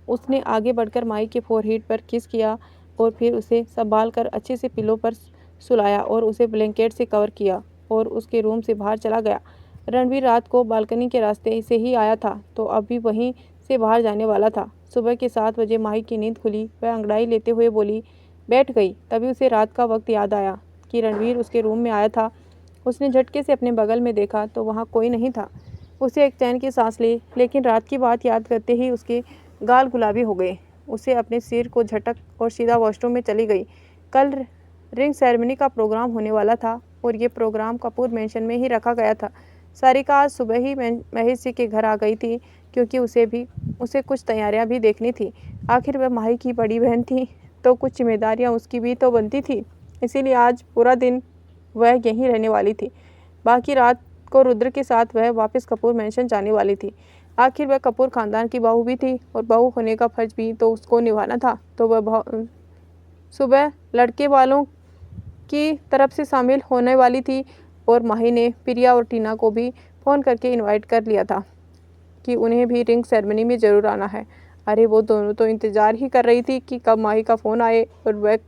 [SPEAKER 1] उसने आगे बढ़कर माही के फोरहेड पर किस किया और फिर उसे संभाल कर अच्छे से पिलो पर सुलाया और उसे ब्लैंकेट से कवर किया और उसके रूम से बाहर चला गया। रणवीर रात को बालकनी के रास्ते से ही आया था तो अभी वहीं से बाहर जाने वाला था। सुबह के 7 बजे माही की नींद खुली। वह अंगड़ाई लेते हुए बोली, बैठ गई। तभी उसे रात का वक्त याद आया कि रणवीर उसके रूम में आया था। उसने झटके से अपने बगल में देखा तो वहाँ कोई नहीं था। उसे एक चैन की सांस ली, लेकिन रात की बात याद करते ही उसके गाल गुलाबी हो गए। उसे अपने सिर को झटक और सीधा वॉशरूम में चली गई। कल रिंग सेरेमनी का प्रोग्राम होने वाला था और ये प्रोग्राम कपूर मेंशन में ही रखा गया था। सारिका आज सुबह ही महेश जी के घर आ गई थी, क्योंकि उसे कुछ तैयारियां भी देखनी थी। आखिर वह माही की बड़ी बहन थी तो कुछ जिम्मेदारियां उसकी भी तो बनती थी। इसीलिए आज पूरा दिन वह यहीं रहने वाली थी। बाकी रात को रुद्र के साथ वह वापस कपूर मेंशन जाने वाली थी। आखिर वह कपूर खानदान की बहू भी थी और बहू होने का फर्ज भी तो उसको निभाना था। तो वह सुबह लड़के वालों की तरफ से शामिल होने वाली थी और माही ने प्रिया और टीना को भी फ़ोन करके इनवाइट कर लिया था कि उन्हें भी रिंग सेरेमनी में ज़रूर आना है। अरे वो दोनों तो इंतज़ार ही कर रही थी कि कब माही का फ़ोन आए और वह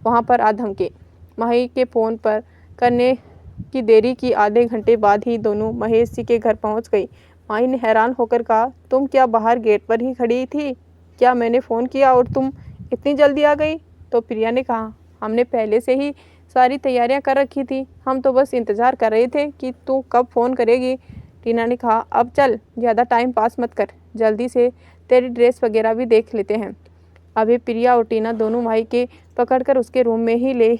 [SPEAKER 1] वहाँ पर आ धमके। माही के फ़ोन पर करने की देरी की आधे घंटे बाद ही दोनों महेश जी के घर पहुँच गई। माही ने हैरान होकर कहा, तुम क्या बाहर गेट पर ही खड़ी थी? क्या मैंने फ़ोन किया और तुम इतनी जल्दी आ गई? तो प्रिया ने कहा, हमने पहले से ही सारी तैयारियां कर रखी थी, हम तो बस इंतज़ार कर रहे थे कि तू कब फ़ोन करेगी। टीना ने कहा, अब चल, ज़्यादा टाइम पास मत कर, जल्दी से तेरी ड्रेस वगैरह भी देख लेते हैं। अभी प्रिया और टीना दोनों माही के पकड़कर उसके रूम में ही ले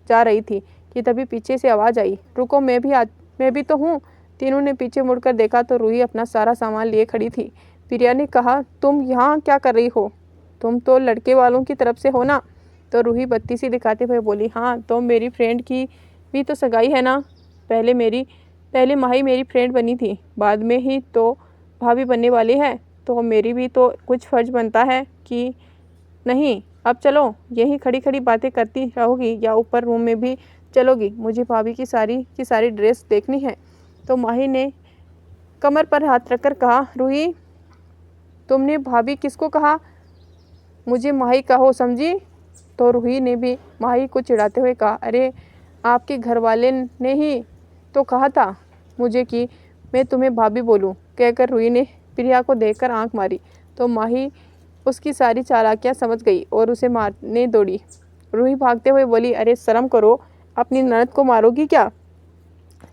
[SPEAKER 1] जा रही थी कि तभी पीछे से आवाज़ आई, रुको, मैं भी तो हूँ। तीनों ने पीछे मुड़कर देखा तो रूही अपना सारा सामान लिए खड़ी थी। प्रिया ने कहा, तुम यहाँ क्या कर रही हो? तुम तो लड़के वालों की तरफ से हो ना? तो रूही बत्ती सी दिखाते हुए बोली, हाँ, तो मेरी फ्रेंड की भी तो सगाई है ना। पहले माही मेरी फ्रेंड बनी थी, बाद में ही तो भाभी बनने वाली है, तो मेरी भी तो कुछ फ़र्ज बनता है कि नहीं। अब चलो, यहीं खड़ी खड़ी बातें करती रहोगी या ऊपर रूम में भी चलोगी? मुझे भाभी की सारी ड्रेस देखनी है। तो माही ने कमर पर हाथ रखकर कहा, रूही, तुमने भाभी किसको कहा? मुझे माही कहो, समझी? तो रूही ने भी माही को चिढ़ाते हुए कहा, अरे आपके घर वाले ने ही तो कहा था मुझे कि मैं तुम्हें भाभी बोलूं। कहकर रूही ने प्रिया को देखकर आंख मारी तो माही उसकी सारी चालाकियां समझ गई और उसे मारने दौड़ी। रूही भागते हुए बोली, अरे शर्म करो, अपनी ननद को मारोगी क्या?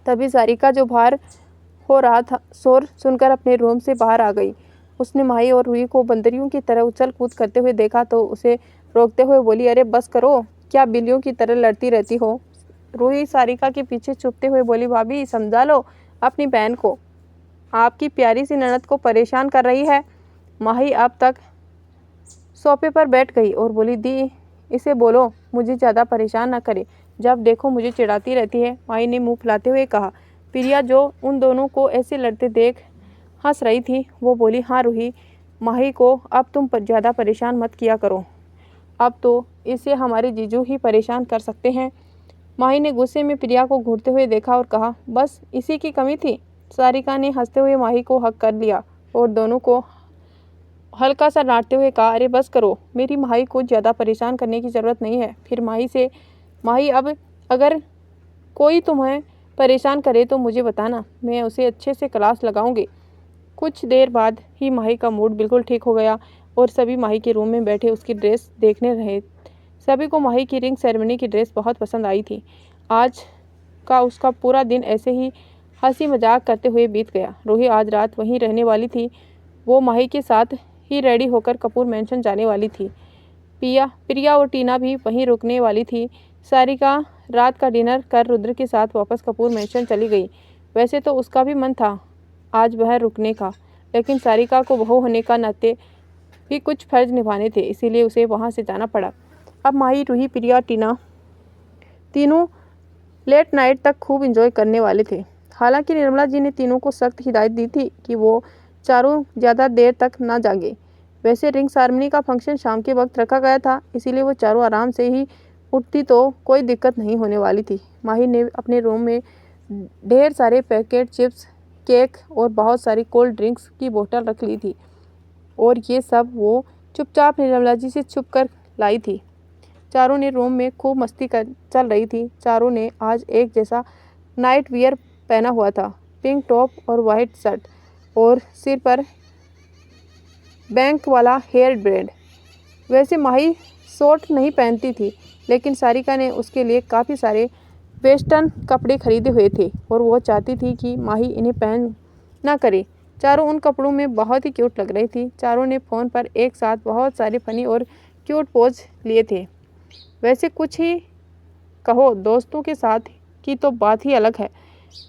[SPEAKER 1] तभी सारिका जो बाहर हो रहा था शोर सुनकर अपने रूम से बाहर आ गई। उसने माही और रूही को बंदरियों की तरह उछल कूद करते हुए देखा तो उसे रोकते हुए बोली, अरे बस करो, क्या बिल्लियों की तरह लड़ती रहती हो? रूही सारिका के पीछे छुपते हुए बोली, भाभी समझा लो अपनी बहन को, आपकी प्यारी सी ननद को परेशान कर रही है। माही अब तक सोफे पर बैठ गई और बोली, दी इसे बोलो मुझे ज़्यादा परेशान ना करे, जब देखो मुझे चिढ़ाती रहती है। माही ने मुंह फुलाते हुए कहा। प्रिया जो उन दोनों को ऐसे लड़ते देख हंस रही थी वो बोली, हाँ रूही, माही को अब तुम ज़्यादा परेशान मत किया करो, अब तो इसे हमारे जीजू ही परेशान कर सकते हैं। माही ने गुस्से में प्रिया को घूरते हुए देखा और कहा, बस इसी की कमी थी। सारिका ने हंसते हुए माही को हक कर लिया और दोनों को हल्का सा डांटते हुए कहा, अरे बस करो, मेरी माही को ज़्यादा परेशान करने की ज़रूरत नहीं है। फिर माही अब अगर कोई तुम्हें परेशान करे तो मुझे बताना, मैं उसे अच्छे से क्लास लगाऊंगी। कुछ देर बाद ही माही का मूड बिल्कुल ठीक हो गया और सभी माही के रूम में बैठे उसकी ड्रेस देखने रहे। सभी को माही की रिंग सेरेमनी की ड्रेस बहुत पसंद आई थी। आज का उसका पूरा दिन ऐसे ही हंसी मजाक करते हुए बीत गया। रूही आज रात वहीं रहने वाली थी। वो माही के साथ ही रेडी होकर कपूर मैंशन जाने वाली थी। प्रिया और टीना भी वहीं रुकने वाली थी। सारिका रात का डिनर कर रुद्र के साथ वापस कपूर मैंशन चली गई। वैसे तो उसका भी मन था आज वह रुकने का, लेकिन सारिका को बहू होने का नाते भी कुछ फर्ज निभाने थे, इसीलिए उसे वहां से जाना पड़ा। अब माही, रूही, प्रिया, टीना तीनों लेट नाइट तक खूब एंजॉय करने वाले थे। हालांकि निर्मला जी ने तीनों को सख्त हिदायत दी थी कि वो चारों ज़्यादा देर तक ना जागे। वैसे रिंग सेरेमनी का फंक्शन शाम के वक्त रखा गया था, इसीलिए वो चारों आराम से ही उठती तो कोई दिक्कत नहीं होने वाली थी। माही ने अपने रूम में ढेर सारे पैकेट चिप्स, केक और बहुत सारी कोल्ड ड्रिंक्स की बोतल रख ली थी और ये सब वो चुपचाप निर्मला जी से छुप कर लाई थी। चारों ने रूम में खूब मस्ती चल रही थी। चारों ने आज एक जैसा नाइट वियर पहना हुआ था, पिंक टॉप और वाइट शर्ट और सिर पर बैंक वाला हेयर ब्रेड। वैसे माही शॉर्ट नहीं पहनती थी, लेकिन सारिका ने उसके लिए काफ़ी सारे वेस्टर्न कपड़े खरीदे हुए थे और वो चाहती थी कि माही इन्हें पहन ना करे। चारों उन कपड़ों में बहुत ही क्यूट लग रही थी। चारों ने फ़ोन पर एक साथ बहुत सारे फनी और क्यूट पोज लिए थे। वैसे कुछ ही कहो, दोस्तों के साथ की तो बात ही अलग है।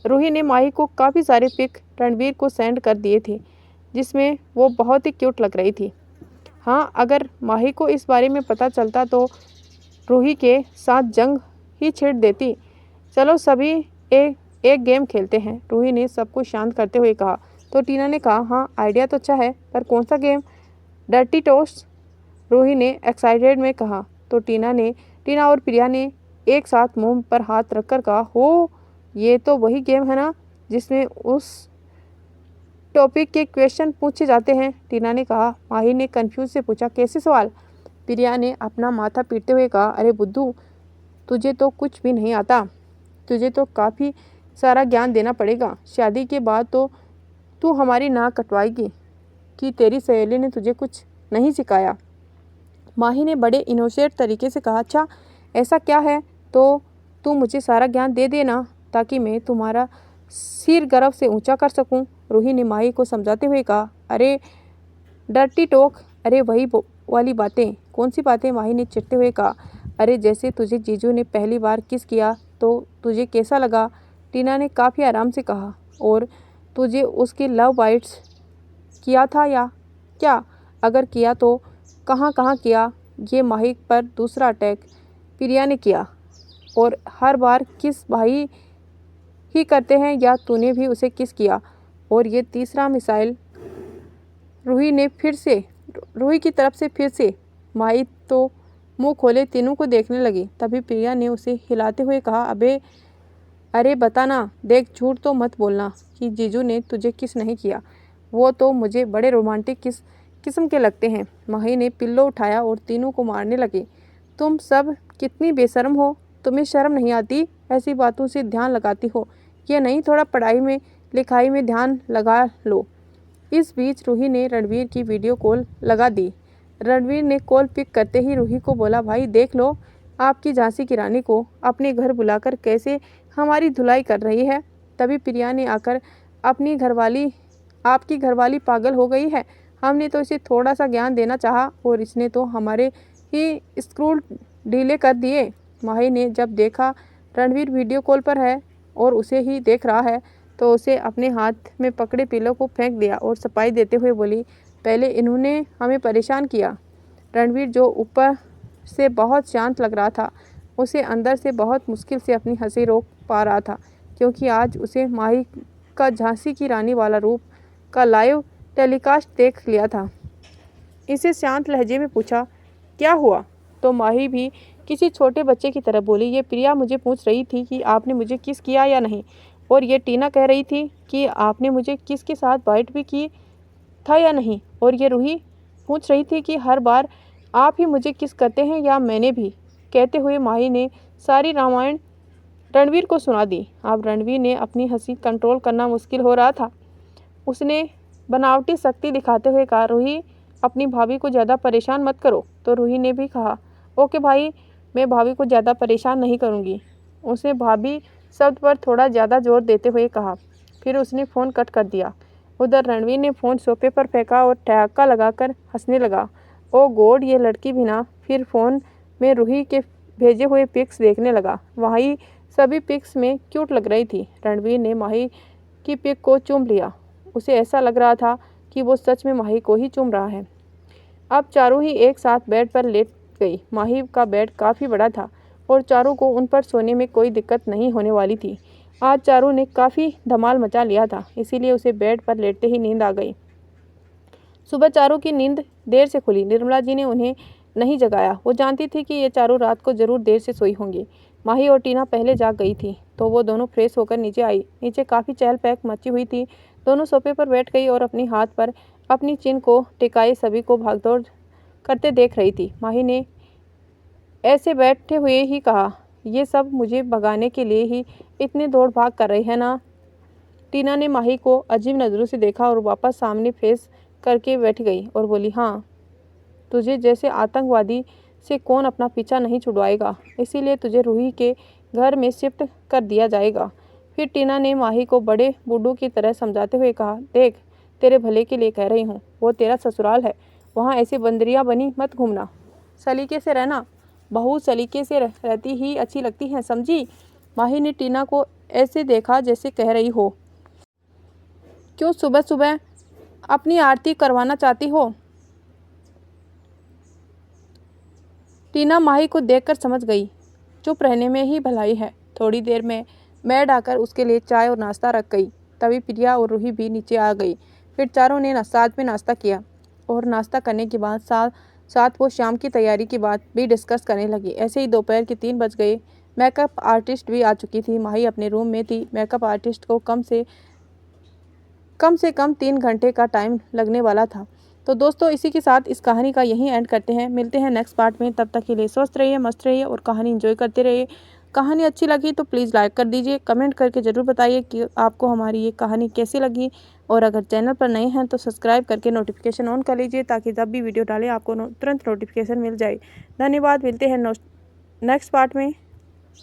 [SPEAKER 1] रूही ने माही को काफ़ी सारे पिक रणवीर को सेंड कर दिए थे, जिसमें वो बहुत ही क्यूट लग रही थी। हाँ, अगर माही को इस बारे में पता चलता तो रूही के साथ जंग ही छेड़ देती। चलो सभी एक गेम खेलते हैं, रूही ने सबको शांत करते हुए कहा। तो टीना ने कहा, हाँ आइडिया तो अच्छा है, पर कौन सा गेम? डर्टी टोस्ट, रूही ने एक्साइटेड में कहा। तो टीना और प्रिया ने एक साथ मुंह पर हाथ रखकर कहा, हो, ये तो वही गेम है ना जिसमें उस टॉपिक के क्वेश्चन पूछे जाते हैं। टीना ने कहा। माही ने कंफ्यूज से पूछा, कैसे सवाल? प्रिया ने अपना माथा पीटते हुए कहा, अरे बुद्धू, तुझे तो कुछ भी नहीं आता। तुझे तो काफ़ी सारा ज्ञान देना पड़ेगा। शादी के बाद तो तू हमारी नाक कटवाएगी कि तेरी सहेली ने तुझे कुछ नहीं सिखाया। माही ने बड़े इनोसेंट तरीके से कहा, अच्छा ऐसा क्या है तो तू मुझे सारा ज्ञान दे देना ताकि मैं तुम्हारा सिर गर्व से ऊंचा कर सकूं। रूही ने माही को समझाते हुए कहा, अरे डर्टी टॉक, अरे वही वाली बातें। कौन सी बातें? माही ने चिढ़ते हुए कहा, अरे जैसे तुझे जीजू ने पहली बार किस किया तो तुझे कैसा लगा? टीना ने काफ़ी आराम से कहा, और तुझे उसके लव बाइट्स किया था या क्या? अगर किया तो कहाँ कहाँ किया? ये माही पर दूसरा अटैक प्रिया ने किया। और हर बार किस भाई ही करते हैं या तूने भी उसे किस किया? और ये तीसरा मिसाइल रूही की तरफ से फिर से। माही तो मुंह खोले तीनों को देखने लगी। तभी प्रिया ने उसे हिलाते हुए कहा, अरे बता ना, देख झूठ तो मत बोलना कि जीजू ने तुझे किस नहीं किया। वो तो मुझे बड़े रोमांटिक किस्म के लगते हैं। माही ने पिल्लो उठाया और तीनों को मारने लगे। तुम सब कितनी बेशर्म हो, तुम्हें शर्म नहीं आती? ऐसी बातों से ध्यान लगाती हो, ये नहीं थोड़ा पढ़ाई में लिखाई में ध्यान लगा लो। इस बीच रूही ने रणवीर की वीडियो कॉल लगा दी। रणवीर ने कॉल पिक करते ही रूही को बोला, भाई देख लो आपकी झांसी की रानी को अपने घर बुलाकर कैसे हमारी धुलाई कर रही है। तभी प्रिया ने आकर, आपकी घरवाली पागल हो गई है। हमने तो इसे थोड़ा सा ज्ञान देना चाहा और इसने तो हमारे ही स्क्रू ढीले कर दिए। माही ने जब देखा रणवीर वीडियो कॉल पर है और उसे ही देख रहा है तो उसे अपने हाथ में पकड़े पिलो को फेंक दिया और सफाई देते हुए बोली, पहले इन्होंने हमें परेशान किया। रणवीर जो ऊपर से बहुत शांत लग रहा था, उसे अंदर से बहुत मुश्किल से अपनी हंसी रोक पा रहा था, क्योंकि आज उसे माही का झांसी की रानी वाला रूप का लाइव टेलीकास्ट देख लिया था। इसे शांत लहजे में पूछा, क्या हुआ? तो माही भी किसी छोटे बच्चे की तरह बोली, ये प्रिया मुझे पूछ रही थी कि आपने मुझे किस किया या नहीं, और ये टीना कह रही थी कि आपने मुझे किस के साथ बाइट भी की था या नहीं, और ये रूही पूछ रही थी कि हर बार आप ही मुझे किस करते हैं या मैंने भी। कहते हुए माही ने सारी रामायण रणवीर को सुना दी। अब रणवीर ने अपनी हंसी कंट्रोल करना मुश्किल हो रहा था। उसने बनावटी शक्ति दिखाते हुए कहा, रूही अपनी भाभी को ज़्यादा परेशान मत करो। तो रूही ने भी कहा, ओके भाई, मैं भाभी को ज़्यादा परेशान नहीं करूँगी। उसने भाभी शब्द पर थोड़ा ज़्यादा जोर देते हुए कहा। फिर उसने फ़ोन कट कर दिया। उधर रणवीर ने फ़ोन सोफे पर फेंका और ठहाका लगाकर हंसने लगा। ओ गॉड, ये लड़की भी ना। फिर फ़ोन में रूही के भेजे हुए पिक्स देखने लगा। वही सभी पिक्स में क्यूट लग रही थी। रणवीर ने माही की पिक को चूम लिया। उसे ऐसा लग रहा था कि वो सच में माही को ही चूम रहा है। अब चारों ही एक साथ बेड पर लेट गई। माही का बेड काफ़ी बड़ा था और चारों को उन पर सोने में कोई दिक्कत नहीं होने वाली थी। आज चारों ने काफ़ी धमाल मचा लिया था, इसीलिए उसे बेड पर लेटते ही नींद आ गई। सुबह चारों की नींद देर से खुली। निर्मला जी ने उन्हें नहीं जगाया। वो जानती थी कि ये चारों रात को ज़रूर देर से सोई होंगी। माही और टीना पहले जाग गई थी तो वो दोनों फ्रेश होकर नीचे आई। नीचे काफ़ी चहल पहल मची हुई थी। दोनों सोफे पर बैठ गई और अपने हाथ पर अपनी चिन को टिकाए सभी को भागदौड़ करते देख रही थी। माही ने ऐसे बैठे हुए ही कहा, ये सब मुझे भगाने के लिए ही इतनी दौड़ भाग कर रही है ना? टीना ने माही को अजीब नज़रों से देखा और वापस सामने फेस करके बैठ गई और बोली, हाँ, तुझे जैसे आतंकवादी से कौन अपना पीछा नहीं छुड़वाएगा, इसीलिए तुझे रूही के घर में शिफ्ट कर दिया जाएगा। फिर टीना ने माही को बड़े बूढ़ों की तरह समझाते हुए कहा, देख, तेरे भले के लिए कह रही हूँ, वो तेरा ससुराल है, वहाँ ऐसी बंदरियाँ बनी मत घूमना, सलीके से रहना। बहू सलीके से रहती ही अच्छी लगती है, समझी? माही ने टीना को ऐसे देखा जैसे कह रही हो, क्यों सुबह सुबह अपनी आरती करवाना चाहती हो? टीना माही को देखकर समझ गई, चुप रहने में ही भलाई है। थोड़ी देर में मैड आकर उसके लिए चाय और नाश्ता रख गई। तभी प्रिया और रूही भी नीचे आ गई। फिर चारों ने साथ में नाश्ता किया और नाश्ता करने के बाद साथ वो शाम की तैयारी की बात भी डिस्कस करने लगी। ऐसे ही दोपहर के 3 बज गए। मेकअप आर्टिस्ट भी आ चुकी थी। माही अपने रूम में थी। मेकअप आर्टिस्ट को कम से कम 3 घंटे का टाइम लगने वाला था। तो दोस्तों इसी के साथ इस कहानी का यहीं एंड करते हैं। मिलते हैं नेक्स्ट पार्ट में। तब तक के लिए स्वस्थ रहिए, मस्त रहिए और कहानी एंजॉय करते रहिए। कहानी अच्छी लगी तो प्लीज़ लाइक कर दीजिए। कमेंट करके ज़रूर बताइए कि आपको हमारी ये कहानी कैसी लगी। और अगर चैनल पर नए हैं तो सब्सक्राइब करके नोटिफिकेशन ऑन कर लीजिए, ताकि जब भी वीडियो डालें आपको तुरंत नोटिफिकेशन मिल जाए। धन्यवाद। मिलते हैं नेक्स्ट पार्ट में।